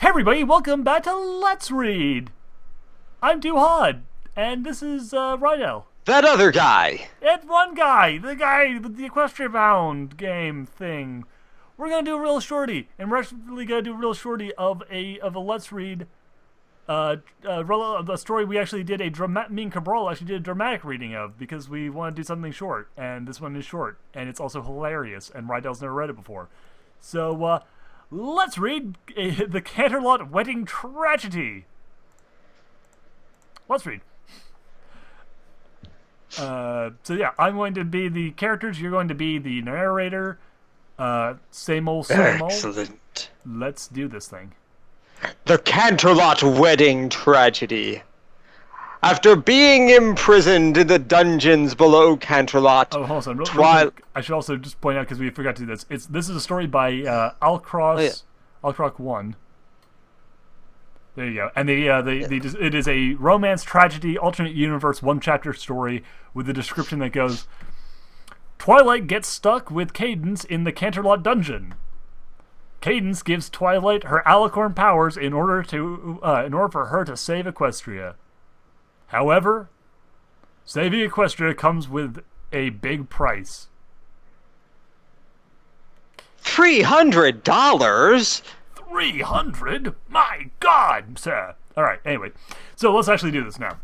Hey everybody, welcome back to Let's Read! I'm Duhad, and this is Rydel. That other guy! And one guy! The guy with the EquestriaBound game thing. We're gonna do a real shorty, and we're actually gonna do a real shorty of a Let's Read a story we actually did me and Cabral actually did a dramatic reading of, because we want to do something short, and this one is short, and it's also hilarious, and Rydel's never read it before. So, let's read the Canterlot Wedding Tragedy. Let's read. So yeah, I'm going to be the characters, you're going to be the narrator. Same old. Excellent. Let's do this thing. The Canterlot Wedding Tragedy. After being imprisoned in the dungeons below Canterlot, oh, hold on. Real quick, I should also just point out, because we forgot to do this. This is a story by Alcroc 1. There you go. And it is a romance tragedy alternate universe one chapter story with a description that goes: Twilight gets stuck with Cadence in the Canterlot dungeon. Cadence gives Twilight her alicorn powers in order for her to save Equestria. However, saving Equestria comes with a big price. $300? 300? My God, sir! Alright, anyway. So let's actually do this now.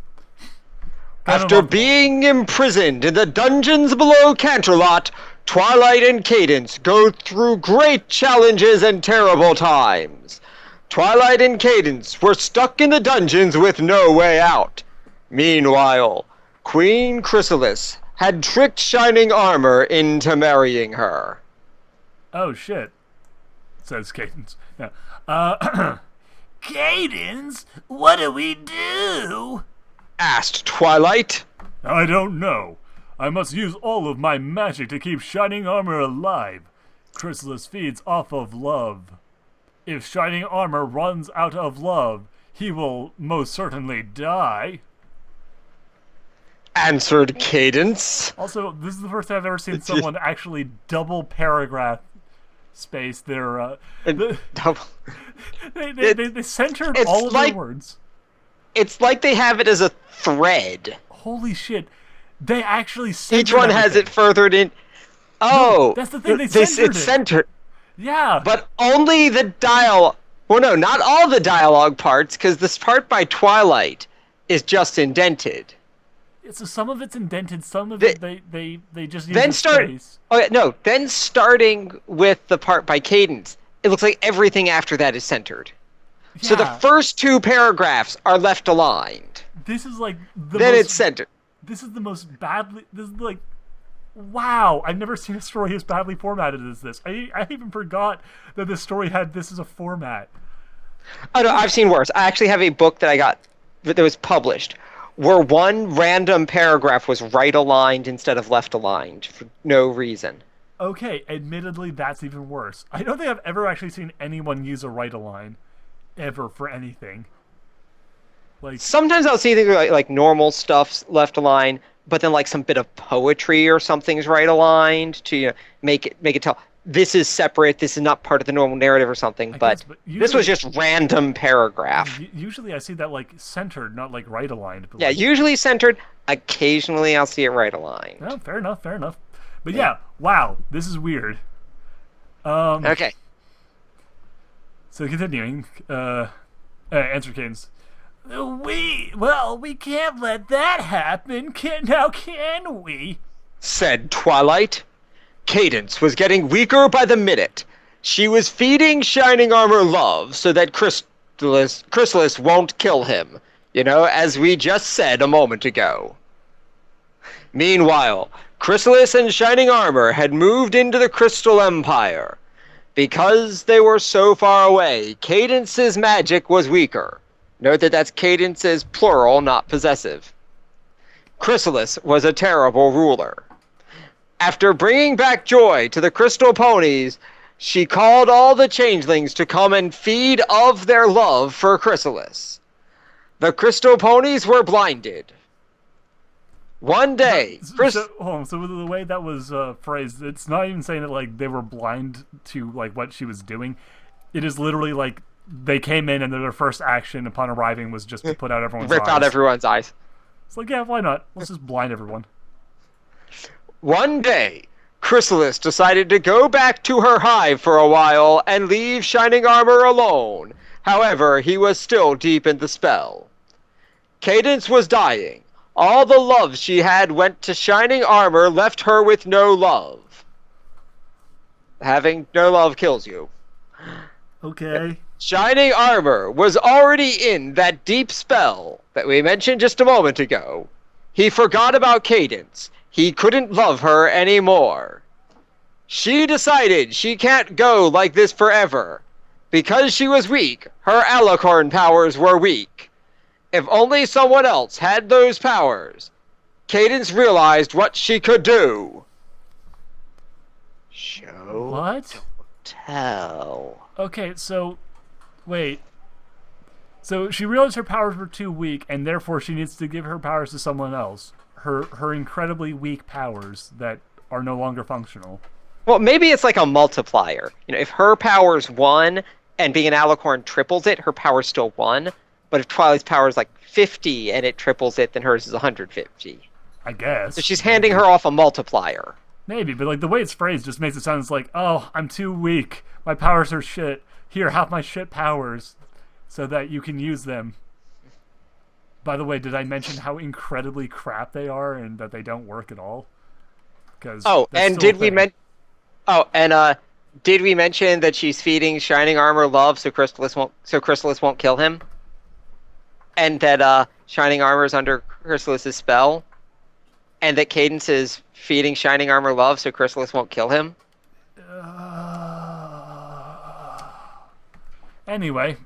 After being imprisoned in the dungeons below Canterlot, Twilight and Cadence go through great challenges and terrible times. Twilight and Cadence were stuck in the dungeons with no way out. Meanwhile, Queen Chrysalis had tricked Shining Armor into marrying her. Oh shit, says Cadence. Yeah. Cadence, what do we do? Asked Twilight. I don't know. I must use all of my magic to keep Shining Armor alive. Chrysalis feeds off of love. If Shining Armor runs out of love, he will most certainly die. Answered Cadence. Also, this is the first time I've ever seen someone actually double paragraph space their they centered all of their words. It's like they have it as a thread. Holy shit. They actually centered each one everything. has it furthered in. Oh, no, that's the thing. It's centered. Yeah, but only the dialogue. Well, no, not all the dialogue parts, because this part by Twilight is just indented. So some of it's indented, some of it they just use then space. Oh yeah, no, then starting with the part by Cadence, it looks like everything after that is centered. Yeah. So the first two paragraphs are left aligned. This is like it's centered. This is the most badly. This is like, wow! I've never seen a story as badly formatted as this. I even forgot that this story had this as a format. Oh no, I've seen worse. I actually have a book that I got that was published, where one random paragraph was right aligned instead of left aligned for no reason. Okay, admittedly, that's even worse. I don't think I've ever actually seen anyone use a right align, ever, for anything. Like, sometimes I'll see things like normal stuff's left aligned, but then like some bit of poetry or something's right aligned to make it tell this is separate. This is not part of the normal narrative or something. But usually, this was just random paragraph. Usually I see that like centered, not like right aligned. Yeah, like, usually centered. Occasionally I'll see it right aligned. Oh, fair enough. Fair enough. But yeah, wow, this is weird. Okay. So continuing, answer Cadence. We can't let that happen. Can we? Said Twilight. Cadence was getting weaker by the minute. She was feeding Shining Armor love so that Chrysalis won't kill him. You know, as we just said a moment ago. Meanwhile, Chrysalis and Shining Armor had moved into the Crystal Empire. Because they were so far away, Cadence's magic was weaker. Note that that's Cadence's plural, not possessive. Chrysalis was a terrible ruler. After bringing back joy to the Crystal Ponies, she called all the changelings to come and feed of their love for Chrysalis. The Crystal Ponies were blinded. One day... So with the way that was phrased, it's not even saying that like they were blind to like what she was doing. It is literally like they came in and their first action upon arriving was just to put out everyone's Rip eyes. out everyone's eyes. It's like, yeah, why not? Let's just blind everyone. One day, Chrysalis decided to go back to her hive for a while and leave Shining Armor alone. However, he was still deep in the spell. Cadence was dying. All the love she had went to Shining Armor, left her with no love. Having no love kills you. Okay. Shining Armor was already in that deep spell that we mentioned just a moment ago. He forgot about Cadence. He couldn't love her anymore. She decided she can't go like this forever. Because she was weak, her alicorn powers were weak. If only someone else had those powers. Cadence realized what she could do. Show. What? Tell. Okay, so wait. So she realized her powers were too weak, and therefore she needs to give her powers to someone else. Her incredibly weak powers that are no longer functional. Well, maybe it's like a multiplier. You know, if her power's 1 and being an alicorn triples it, her power's still 1. But if Twilight's power is like 50 and it triples it, then hers is 150. I guess. So she's handing her off a multiplier. Maybe, but like the way it's phrased just makes it sound like, oh, I'm too weak. My powers are shit. Here, have my shit powers so that you can use them. By the way, did I mention how incredibly crap they are and that they don't work at all? And did we mention that she's feeding Shining Armor love so Chrysalis won't kill him? And that Shining Armor is under Chrysalis's spell? And that Cadence is feeding Shining Armor love so Chrysalis won't kill him? Anyway,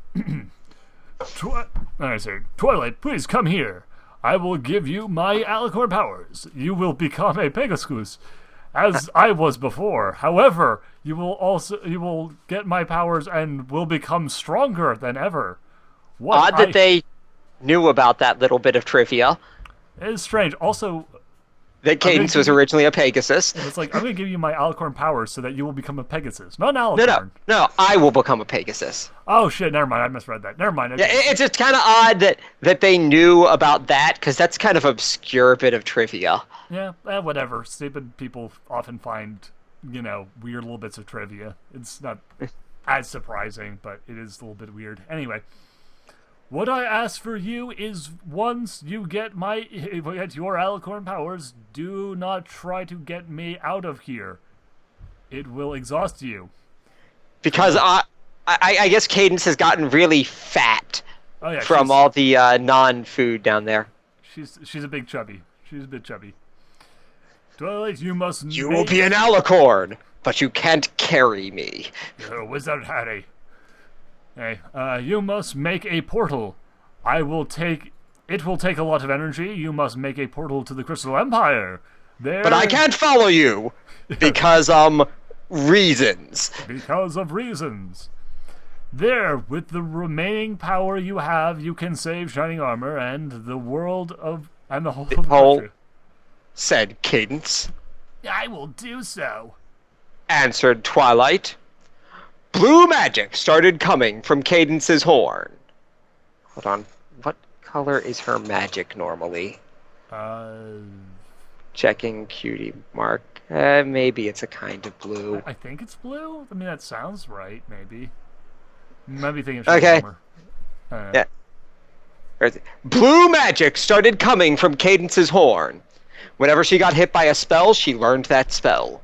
Twilight, please come here. I will give you my alicorn powers. You will become a Pegasus, as I was before. However, you will get my powers and will become stronger than ever. Odd that they knew about that little bit of trivia. It is strange. Also, that Cadence was originally a Pegasus. It's like, I'm going to give you my alicorn powers so that you will become a Pegasus. Not an alicorn. No, I will become a Pegasus. Oh, shit, never mind. I misread that. Never mind. Okay. Yeah, it's just kind of odd that they knew about that, because that's kind of obscure bit of trivia. Yeah, whatever. Stupid people often find, weird little bits of trivia. It's not as surprising, but it is a little bit weird. Anyway. What I ask for you is once you get your alicorn powers, do not try to get me out of here. It will exhaust you. Because I guess Cadence has gotten really fat from all the non-food down there. She's a big chubby. She's a bit chubby. Twilight, you will be an alicorn, but you can't carry me. You're a wizard, Harry. Hey, you must make a portal. It will take a lot of energy. You must make a portal to the Crystal Empire. But I can't follow you because reasons. Because of reasons. There, with the remaining power you have, you can save Shining Armor and the world and the whole of Equestria. Said Cadence. I will do so. Answered Twilight. Blue magic started coming from Cadence's horn. Hold on. What color is her magic normally? Checking cutie mark. Maybe it's a kind of blue. I think it's blue. I mean, that sounds right, maybe. Might be thinking of okay. Yeah. Blue magic started coming from Cadence's horn. Whenever she got hit by a spell, she learned that spell.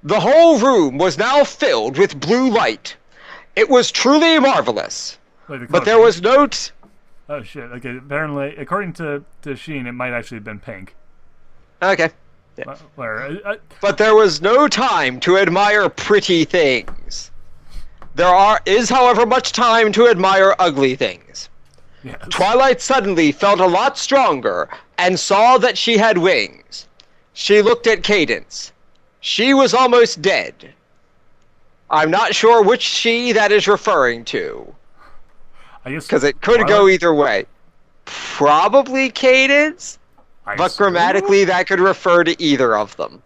The whole room was now filled with blue light. It was truly marvelous. But there was no... Oh, shit. Okay, apparently, according to Sheen, it might actually have been pink. Okay. Yeah. But there was no time to admire pretty things. There is, however, much time to admire ugly things. Yes. Twilight suddenly felt a lot stronger and saw that she had wings. She looked at Cadence. She was almost dead. I'm not sure which she that is referring to. I guess because it could go either way. Probably Cadence, but grammatically that could refer to either of them.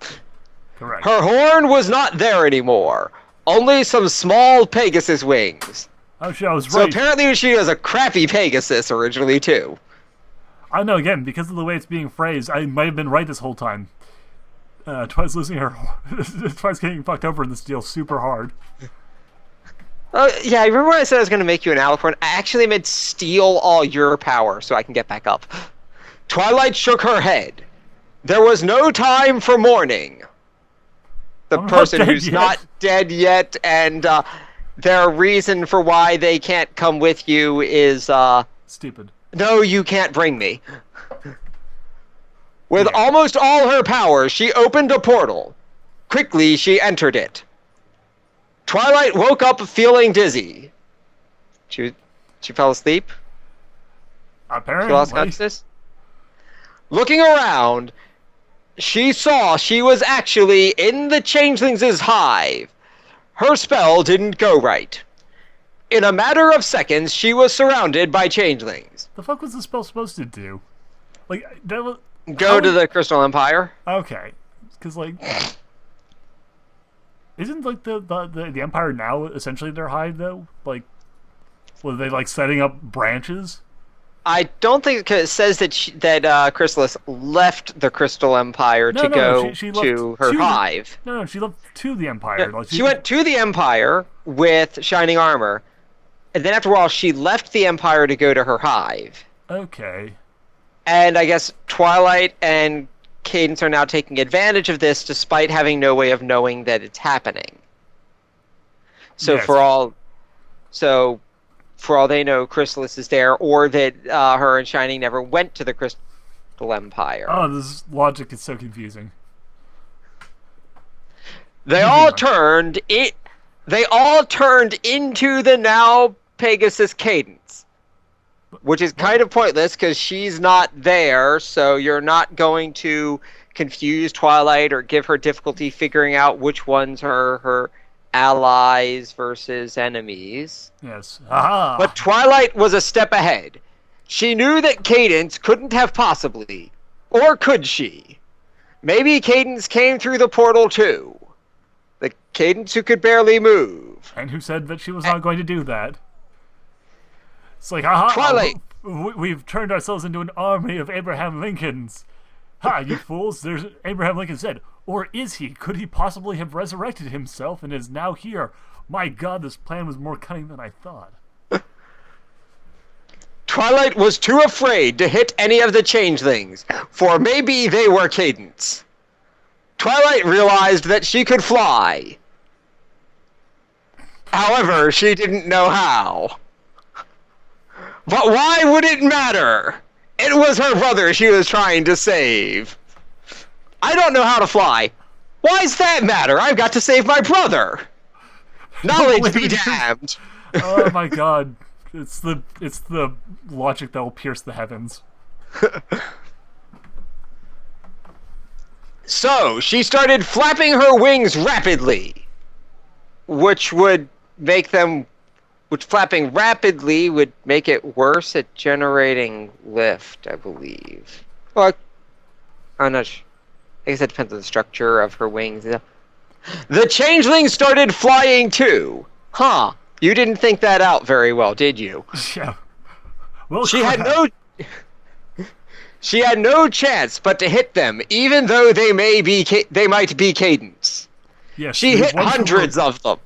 Correct. Her horn was not there anymore. Only some small Pegasus wings. Oh shit, I was So right. apparently she was a crappy Pegasus originally, too. I know, again, because of the way it's being phrased, I might have been right this whole time. Twice losing her... Twice getting fucked over in this deal super hard. Oh, yeah, I remember when I said I was going to make you an alicorn? I actually meant steal all your power so I can get back up. Twilight shook her head. There was no time for mourning. The I'm person not dead who's yet. not dead yet, and their reason for why they can't come with you is, Stupid. no, you can't bring me. With almost all her power, she opened a portal. Quickly, she entered it. Twilight woke up feeling dizzy. She fell asleep? Apparently. She lost consciousness? Looking around, she saw she was actually in the Changelings' hive. Her spell didn't go right. In a matter of seconds, she was surrounded by Changelings. The fuck was the spell supposed to do? Like, that was... Go to the Crystal Empire. Okay. Because, like... Isn't, like, the Empire now essentially their hive, though? Like, were they, like, setting up branches? I don't think it says that Chrysalis left the Crystal Empire to go she left to her hive. No, she left to the Empire. Like, She went to the Empire with shining armor, and then after a while she left the Empire to go to her hive. Okay. And I guess Twilight and Cadence are now taking advantage of this despite having no way of knowing that it's happening. So Yes. for all they know, Chrysalis is there, or that her and Shining never went to the Crystal Empire. Oh, this logic is so confusing. They all turned into the now Pegasus Cadence, which is kind of pointless because she's not there, so you're not going to confuse Twilight or give her difficulty figuring out which ones are her allies versus enemies. Yes. Aha! But Twilight was a step ahead. She knew that Cadence couldn't have possibly, or could she? Maybe Cadence came through the portal too. The Cadence who could barely move. And who said that she was not going to do that? It's like, aha! Twilight! We've turned ourselves into an army of Abraham Lincolns. Ha, you fools! There's Abraham Lincoln said. Or is he? Could he possibly have resurrected himself and is now here? My God, this plan was more cunning than I thought. Twilight was too afraid to hit any of the changelings, for maybe they were Cadence. Twilight realized that she could fly. However, she didn't know how. But why would it matter? It was her brother she was trying to save. I don't know how to fly. Why's that matter? I've got to save my brother. Knowledge be damned. Oh my God. It's the logic that will pierce the heavens. So, she started flapping her wings rapidly, which flapping rapidly would make it worse at generating lift, I believe. Well, I'm not sure. I guess it depends on the structure of her wings. The changeling started flying too. Huh. You didn't think that out very well, did you? Yeah. Well, She had no chance but to hit them, even though they might be Cadence. Yes, She hit hundreds of them.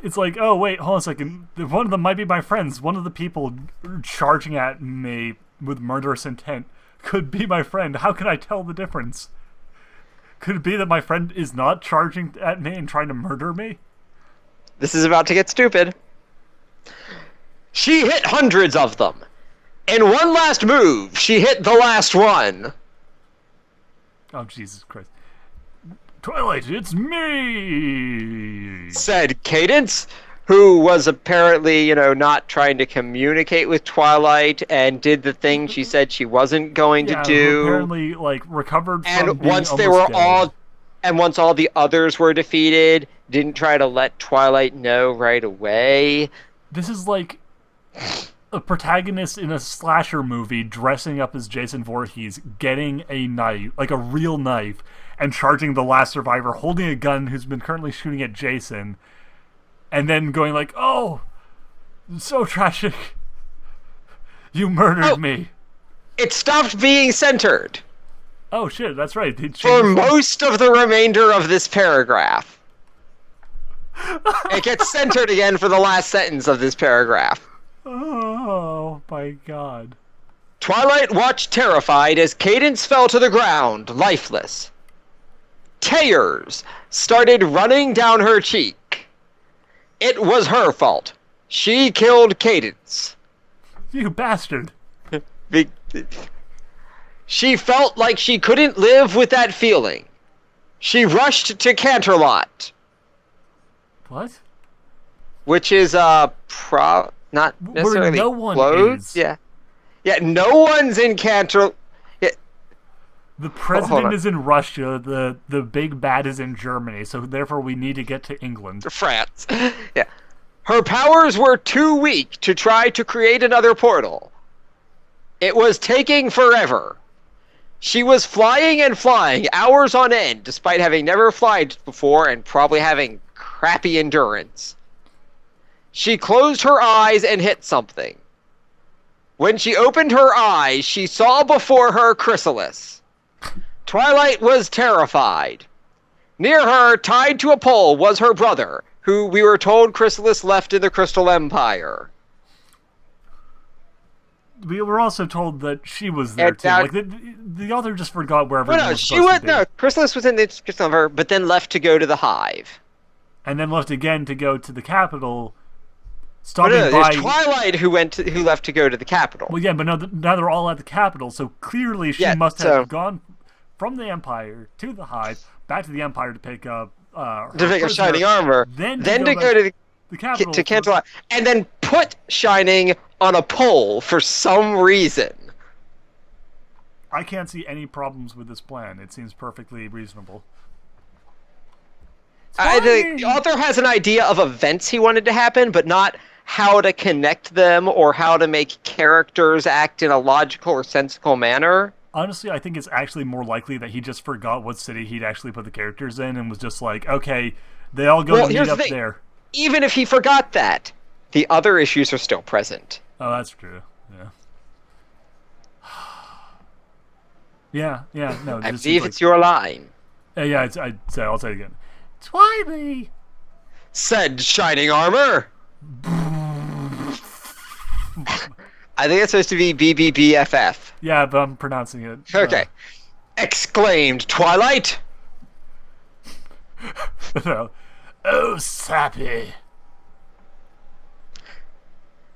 It's like, oh wait, hold on a second. One of them might be my friends. One of the people charging at me with murderous intent could be my friend. How can I tell the difference? Could it be that my friend is not charging at me and trying to murder me? This is about to get stupid. She hit hundreds of them. In one last move, she hit the last one. Oh, Jesus Christ. Twilight, it's me! Said Cadence, who was apparently, not trying to communicate with Twilight and did the thing she said she wasn't going to do. Who apparently, recovered from And being once once all the others were defeated, didn't try to let Twilight know right away. This is like a protagonist in a slasher movie dressing up as Jason Voorhees, getting a knife, like a real knife, and charging the last survivor, holding a gun who's been currently shooting at Jason, and then going like, "Oh, so tragic! You murdered me." It stopped being centered Oh shit, that's right. They for changed- most of the remainder of this paragraph. It gets centered again for the last sentence of this paragraph. Oh my god. Twilight watched terrified as Cadence fell to the ground, lifeless. Tears started running down her cheek. It was her fault. She killed Cadence. You bastard. She felt like she couldn't live with that feeling. She rushed to Canterlot, What? which is not necessarily no one closed. is. Yeah, no one's in Canterlot. The hold president on. is in Russia, the big bad is in Germany, so therefore we need to get to England. France. Yeah. Her powers were too weak to try to create another portal. It was taking forever. She was flying and flying hours on end, despite having never flown before and probably having crappy endurance. She closed her eyes and hit something. When she opened her eyes, she saw before her Chrysalis. Twilight was terrified. Near her, tied to a pole, was her brother, who we were told Chrysalis left in the Crystal Empire. We were also told that she was there And too. that- Like the author just forgot where everyone Well, no, was she supposed went. to be. No, Chrysalis was in the Crystal Empire, but then left to go to the Hive. And then left again to go to the capital, But stopping no, by. there's Twilight who left to go to the capital. Well, yeah, but now they're all at the capital, so clearly she Yeah, must have so- gone from the Empire to the Hive, back to the Empire to pick up her To pick up prisoner, Shining Armor, then then to to go go back to the capital to Canterlot, and then put Shining on a pole for some reason. I can't see any problems with this plan. It seems perfectly reasonable. The author has an idea of events he wanted to happen, but not how to connect them or how to make characters act in a logical or sensible manner. Honestly, I think it's actually more likely that he just forgot what city he'd actually put the characters in and was just like, okay, they all go Well, to here's meet the up thing. there. Even if he forgot that, the other issues are still present. Oh, that's true. Yeah. No, I this believe seems it's your line. yeah. I'll say it again. Twilight. Said Shining Armor. I think it's supposed to be BBBFF. Yeah, but I'm pronouncing it. Okay. Exclaimed Twilight. No. Oh, sappy.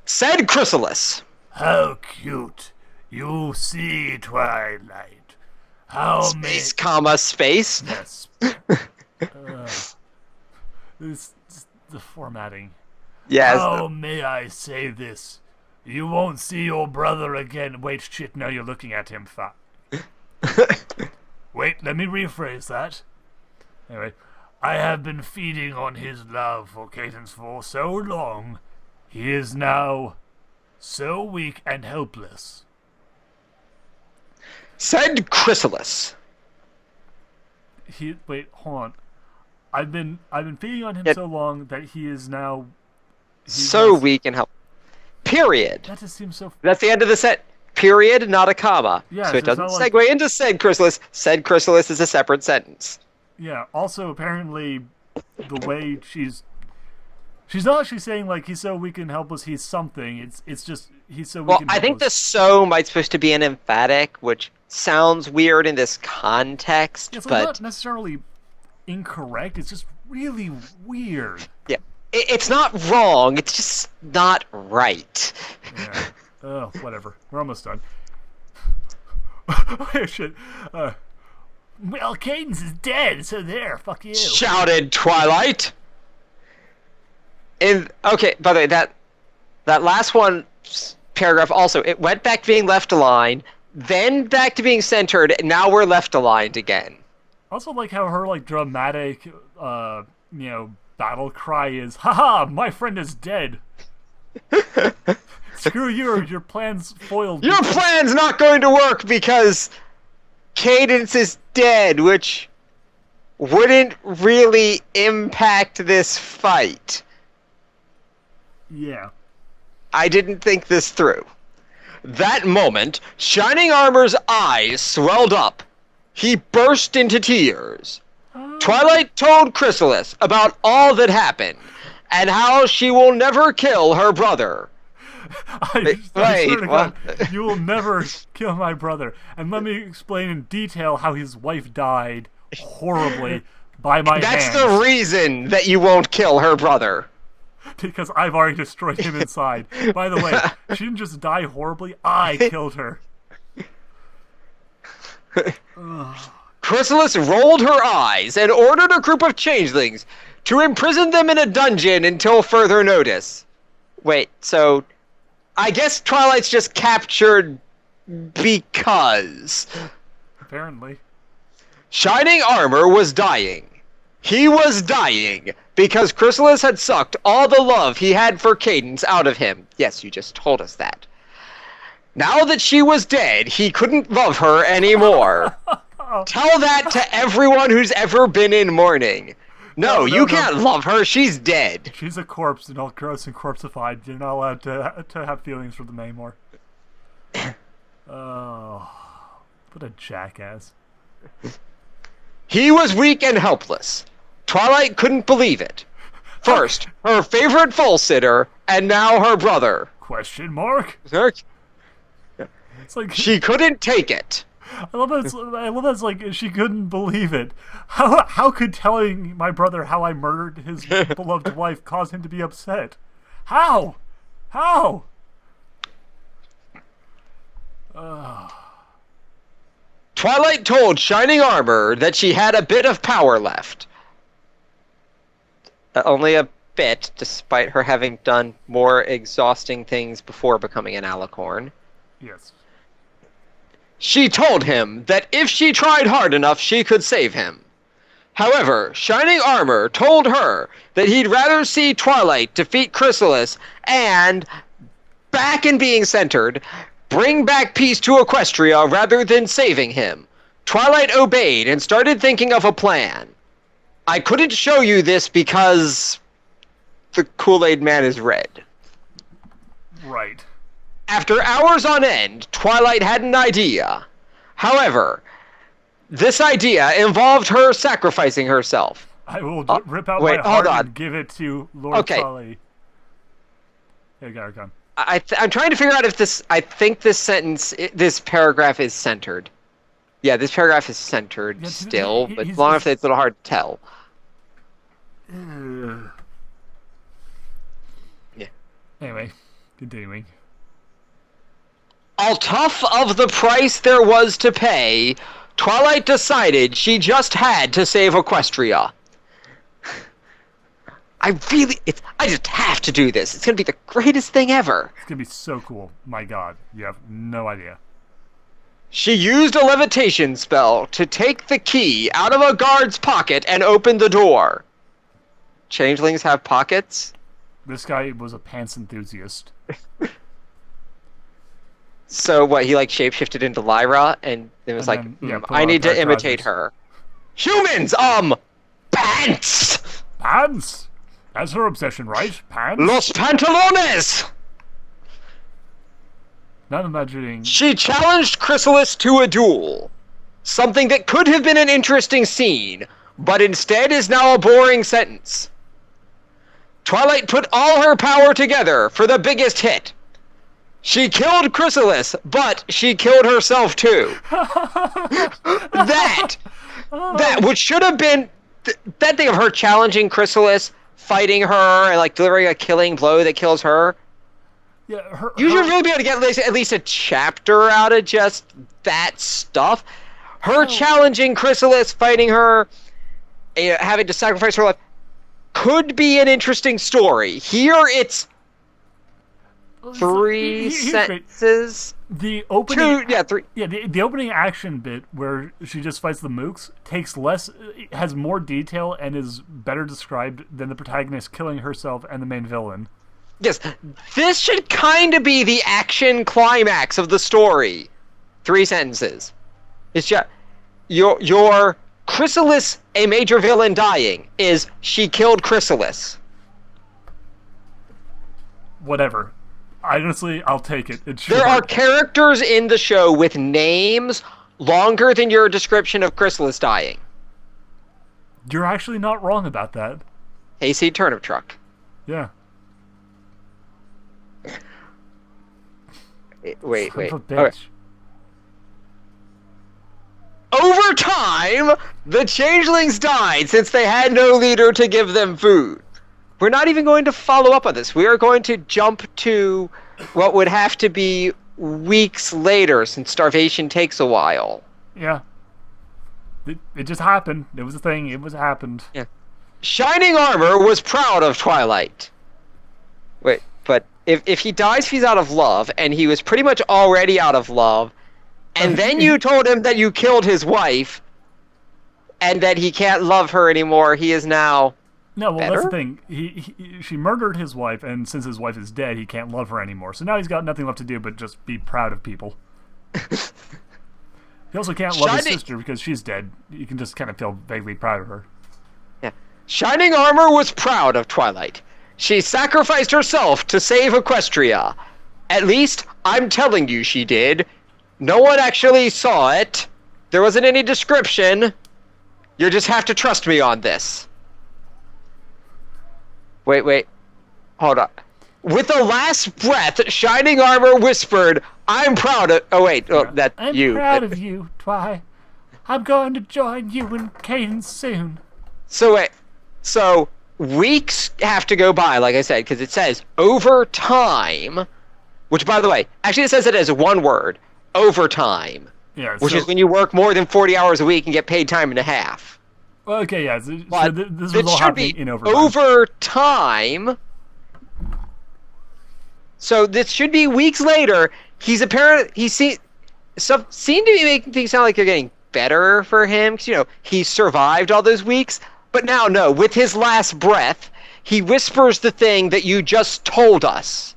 Said Chrysalis. How cute. You see, Twilight. How Space, comma, space. Yes. This the formatting. Yes. How may I say this? You won't see your brother again. Wait, shit, no, you're looking at him. Wait, let me rephrase that. Anyway, I have been feeding on his love for Cadence for so long, he is now so weak and helpless. Said Chrysalis. Wait, hold on. I've been feeding on him It- so long that he is now So weak and helpless. Period. That just seems so. That's the end of the set. Period, not a comma. Yeah, so so it it's doesn't not like- segue into said Chrysalis. Said Chrysalis is a separate sentence. Yeah. Also, apparently, the way she's not actually saying like he's so weak and helpless. He's something. It's just he's so weak Well, and I think the helpless. so might supposed to be an emphatic, which sounds weird in this context, Yeah, it's but not necessarily incorrect. It's just really weird. yeah, it's not wrong. It's just not right. Yeah. Oh, whatever. We're almost done. Oh, shit. Well, Cadence is dead, so there. Fuck you. Shouted Twilight. Okay, by the way, that last one paragraph also, it went back to being left aligned, then back to being centered, and now we're left aligned again. Also, like how her like dramatic, battle cry is, "Haha, my friend is dead." Screw you, your plan's foiled. Your plan's not going to work because Cadence is dead, which wouldn't really impact this fight. Yeah. I didn't think this through. That moment, Shining Armor's eyes swelled up. He burst into tears. Twilight told Chrysalis about all that happened, and how she will never kill her brother. I swear to God, you will never kill my brother. And let me explain in detail how his wife died horribly by my That's hands. the reason that you won't kill her brother. Because I've already destroyed him inside. By the way, she didn't just die horribly, I killed her. Chrysalis rolled her eyes and ordered a group of changelings to imprison them in a dungeon until further notice. Wait, so I guess Twilight's just captured because... Apparently. Shining Armor was dying. He was dying because Chrysalis had sucked all the love he had for Cadence out of him. Yes, you just told us that. Now that she was dead, he couldn't love her anymore. Tell that to everyone who's ever been in mourning. No, you can't love her. She's dead. She's a corpse and all gross and corpseified. You're not allowed to have feelings for them anymore. Oh, what a jackass. He was weak and helpless. Twilight couldn't believe it. First, her favorite full-sitter, and now her brother. Question mark? It's like she couldn't take it. I love that it's like she couldn't believe it. How could telling my brother how I murdered his beloved wife cause him to be upset? How? Twilight told Shining Armor that she had a bit of power left. Only a bit, despite her having done more exhausting things before becoming an alicorn. Yes. She told him that if she tried hard enough, she could save him. However, Shining Armor told her that he'd rather see Twilight defeat Chrysalis and, back in being centered, bring back peace to Equestria rather than saving him. Twilight obeyed and started thinking of a plan. I couldn't show you this because the Kool-Aid Man is red. Right. After hours on end, Twilight had an idea. However, this idea involved her sacrificing herself. I will rip out my heart and give it to Lord Tully. Here, go. I'm trying to figure out if this... I think this paragraph is centered. Yeah, this paragraph is centered still, but long enough that it's a little hard to tell. Yeah. Anyway, continuing. All tough of the price there was to pay, Twilight decided she just had to save Equestria. I just have to do this. It's going to be the greatest thing ever. It's going to be so cool. My God, you have no idea. She used a levitation spell to take the key out of a guard's pocket and open the door. Changelings have pockets? This guy was a pants enthusiast. So what, he like shapeshifted into Lyra and it was I need to imitate her. Humans, pants! Pants? That's her obsession, right? Pants? Los pantalones! Not imagining... She challenged Chrysalis to a duel. Something that could have been an interesting scene, but instead is now a boring sentence. Twilight put all her power together for the biggest hit. She killed Chrysalis, but she killed herself too. That which should have been that thing of her challenging Chrysalis, fighting her, and like delivering a killing blow that kills her. Yeah, you should really be able to get at least a chapter out of just that stuff. Her challenging Chrysalis, fighting her, having to sacrifice her life, could be an interesting story. Here it's 3 sentences. The opening, three. Yeah, the opening action bit where she just fights the mooks has more detail and is better described than the protagonist killing herself and the main villain. Yes, this should kind of be the action climax of the story. 3 sentences. It's just your Chrysalis, a major villain dying, is she killed Chrysalis. whatever. Honestly, I'll take it. It's There are characters in the show with names longer than your description of Chrysalis dying. You're actually not wrong about that. Hayseed Turnip Truck. Yeah. Wait. Son of a bitch. Okay. Over time, the changelings died since they had no leader to give them food. We're not even going to follow up on this. We are going to jump to what would have to be weeks later, since starvation takes a while. Yeah. It just happened. It was a thing. It happened. Yeah. Shining Armor was proud of Twilight. Wait, but if he dies, he's out of love, and he was pretty much already out of love, and then you told him that you killed his wife, and that he can't love her anymore, he is now No, well, better? that's the thing. She murdered his wife, and since his wife is dead, he can't love her anymore. So now he's got nothing left to do but just be proud of people. He also can't love his sister because she's dead. You can just kind of feel vaguely proud of her. Yeah. Shining Armor was proud of Twilight. She sacrificed herself to save Equestria. At least, I'm telling you she did. No one actually saw it. There wasn't any description. You just have to trust me on this. Wait. Hold on. With the last breath, Shining Armor whispered, I'm proud of... Oh, wait. Oh, that's you. I'm proud of you, Twi. I'm going to join you and Cadence soon. So, wait. So, weeks have to go by, like I said, because it says overtime, which, by the way, actually it says it as one word, overtime, Yeah, which is when you work more than 40 hours a week and get paid time and a half. Okay, yeah. So But this it was all should happening be in overtime. overtime. So this should be weeks later. Seemed to be making things sound like they're getting better for him, because he survived all those weeks. But now, no, with his last breath, he whispers the thing that you just told us.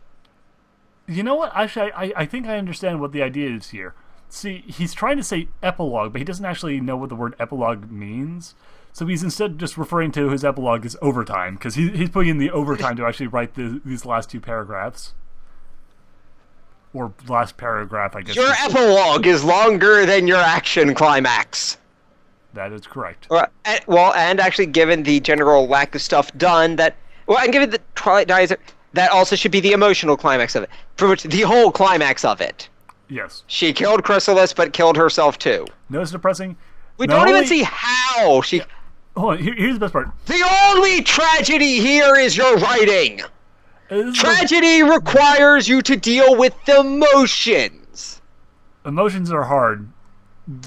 You know what? Actually, I think I understand what the idea is here. See, he's trying to say epilogue, but he doesn't actually know what the word epilogue means. So he's instead just referring to his epilogue as overtime, because he's putting in the overtime to actually write these last two paragraphs. Or last paragraph, I guess. Your epilogue is longer than your action climax. That is correct. And actually, given the general lack of stuff done, and given that Twilight dies, that also should be the emotional climax of it. Pretty much the whole climax of it. Yes. She killed Chrysalis, but killed herself too. No, it's depressing. We don't even see how she... Yeah. Hold on, here's the best part. The only tragedy here is your writing. Tragedy the... requires you to deal with emotions. Emotions are hard.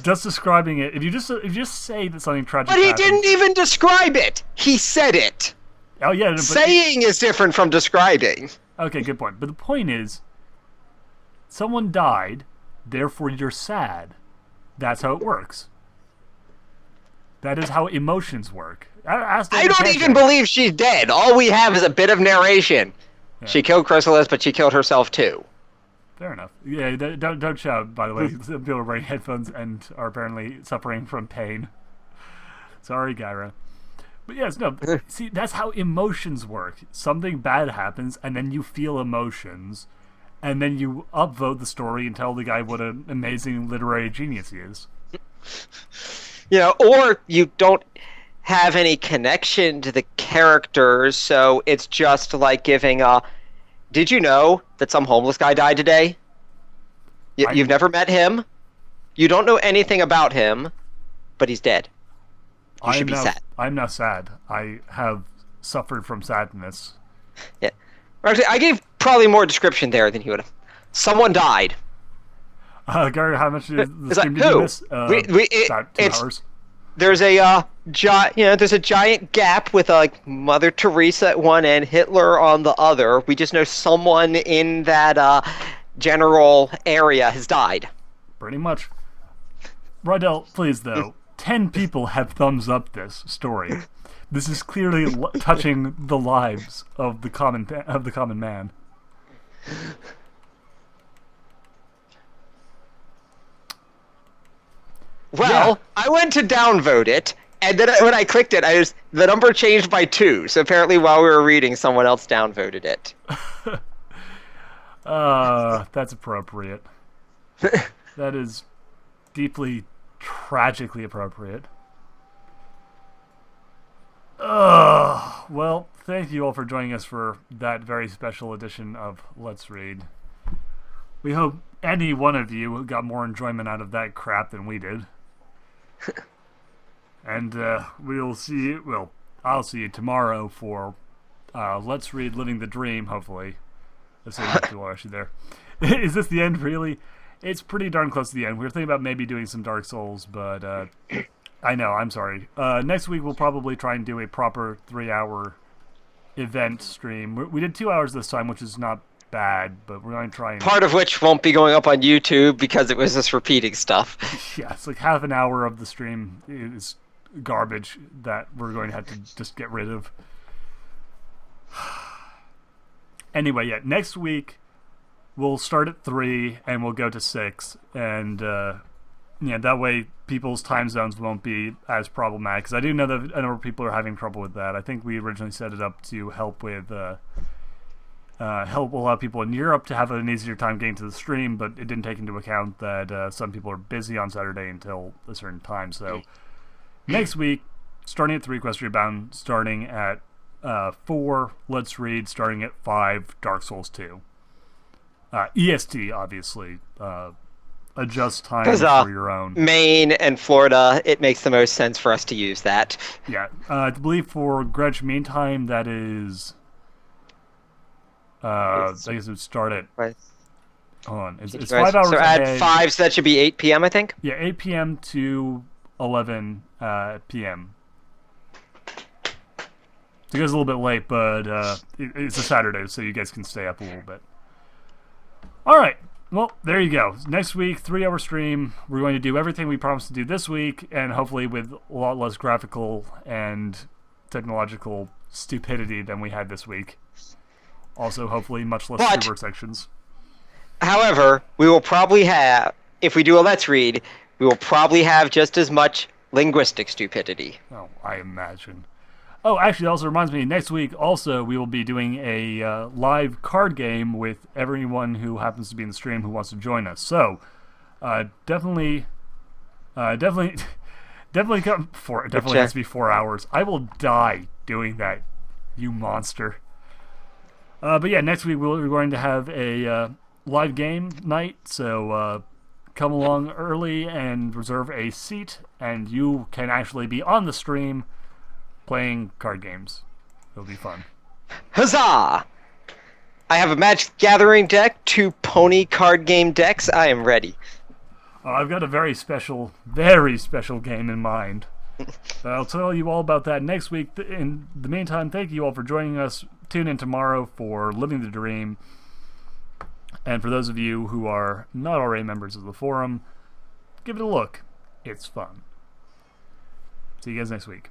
Just describing it, if you just say that something tragic But he happened, didn't even describe it. He said it. Oh yeah, but Saying is different from describing. Okay, good point. But the point is, someone died, therefore you're sad. That's how it works. That is how emotions work. I don't even believe she's dead. All we have is a bit of narration. Yeah. She killed Chrysalis, but she killed herself too. Fair enough. Yeah, don't shout, by the way. Some people are wearing headphones and are apparently suffering from pain. Sorry, Gyra. But yes, no, see, that's how emotions work. Something bad happens, and then you feel emotions, and then you upvote the story and tell the guy what an amazing literary genius he is. Or you don't have any connection to the characters, so it's just like giving did you know that some homeless guy died today? You've never met him. You don't know anything about him, but he's dead. You should be sad. I'm not sad. I have suffered from sadness. Yeah. Actually, I gave probably more description there than he would have. Someone died. Gary, how much is the stream did you miss? About 2 hours. There's a there's a giant gap with Mother Teresa at one end, Hitler on the other. We just know someone in that general area has died. Pretty much. Rydel, please though. 10 people have thumbs up this story. This is clearly touching the lives of the common man. Well, yeah. I went to downvote it, and then when I clicked it, the number changed by 2. So apparently, while we were reading, someone else downvoted it. That's appropriate. That is deeply, tragically appropriate. Well, thank you all for joining us for that very special edition of Let's Read. We hope any one of you got more enjoyment out of that crap than we did. And we'll see you, well, I'll see you tomorrow for Let's Read Living the Dream, hopefully. Let's see if people are actually there. Is this the end, really? It's pretty darn close to the end. We were thinking about maybe doing some Dark Souls, but I know, I'm sorry. Next week we'll probably try and do a proper 3-hour event stream. We did 2 hours this time, which is not bad, but we're going to try and... Part of which won't be going up on YouTube because it was just repeating stuff. Yeah, it's like half an hour of the stream is garbage that we're going to have to just get rid of. Anyway, yeah, next week we'll start at 3 and we'll go to 6, and yeah, that way people's time zones won't be as problematic, because I do know that a number of people are having trouble with that. I think we originally set it up to help with help a lot of people in Europe to have an easier time getting to the stream, but it didn't take into account that some people are busy on Saturday until a certain time. So next week, starting at 3, EquestriaBound, starting at 4, Let's Read, starting at 5, Dark Souls 2. EST, obviously. Adjust time for your own. Maine and Florida, it makes the most sense for us to use that. Yeah. I believe for Greenwich Mean Time, that is... I guess it would start at... Hold on. It's 5 hours ahead. ahead. 5, so that should be 8 p.m., I think? Yeah, 8 p.m. to 11 p.m. So it goes a little bit late, but it's a Saturday, so you guys can stay up a little bit. All right. Well, there you go. Next week, 3-hour stream. We're going to do everything we promised to do this week, and hopefully with a lot less graphical and technological stupidity than we had this week. Also, hopefully, much less super sections. However, we will probably have, if we do a Let's Read, we will probably have just as much linguistic stupidity. Oh, I imagine. Oh, actually, it also reminds me, next week, also, we will be doing a live card game with everyone who happens to be in the stream who wants to join us. So, definitely come for it. Definitely has to be 4 hours. I will die doing that, you monster. But yeah, next week we're going to have a live game night, so come along early and reserve a seat, and you can actually be on the stream playing card games. It'll be fun. Huzzah! I have a Magic Gathering deck, 2 pony card game decks. I am ready. I've got a very special game in mind. I'll tell you all about that next week. In the meantime, thank you all for joining us. Tune in tomorrow for Living the Dream. And for those of you who are not already members of the forum, give it a look. It's fun. See you guys next week.